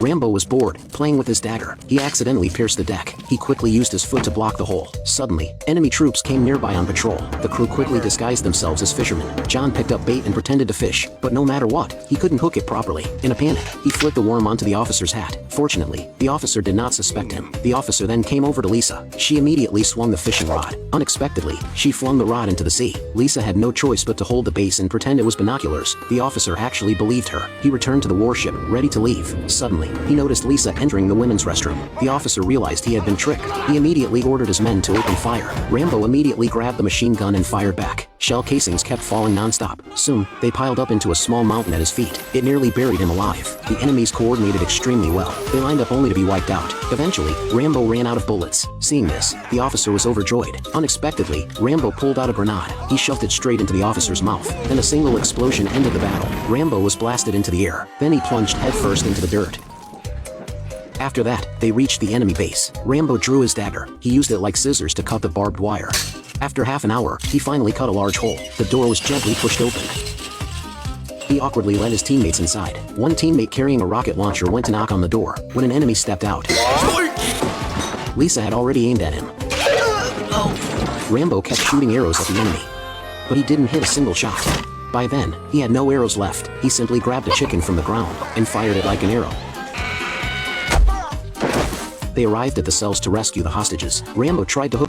Rambo was bored, playing with his dagger. He accidentally pierced the deck. He quickly used his foot to block the hole. Suddenly, enemy troops came nearby on patrol. The crew quickly disguised themselves as fishermen. John picked up bait and pretended to fish, but no matter what, he couldn't hook it properly. In a panic, he flicked the worm onto the officer's hat. Fortunately, the officer did not suspect him. The officer then came over to Lisa. She immediately swung the fishing rod. Unexpectedly, she flung the rod into the sea. Lisa had no choice but to hold the base and pretend it was binoculars. The officer actually believed her. He returned to the warship, ready to leave. Suddenly, he noticed Lisa entering the women's restroom. The officer realized he had been tricked. He immediately ordered his men to open fire. Rambo immediately grabbed the machine gun and fired back. Shell casings kept falling non-stop. Soon, they piled up into a small mountain at his feet. It nearly buried him alive. The enemies coordinated extremely well. They lined up only to be wiped out. Eventually, Rambo ran out of bullets. Seeing this, the officer was overjoyed. Unexpectedly, Rambo pulled out a grenade. He shoved it straight into the officer's mouth. Then a single explosion ended the battle. Rambo was blasted into the air. Then he plunged headfirst into the dirt. After that, they reached the enemy base. Rambo drew his dagger. He used it like scissors to cut the barbed wire. After half an hour, he finally cut a large hole. The door was gently pushed open. He awkwardly led his teammates inside. One teammate carrying a rocket launcher went to knock on the door. When an enemy stepped out, Lisa had already aimed at him. Rambo kept shooting arrows at the enemy, but he didn't hit a single shot. By then, he had no arrows left. He simply grabbed a chicken from the ground and fired it like an arrow. They arrived at the cells to rescue the hostages. Rambo tried to hook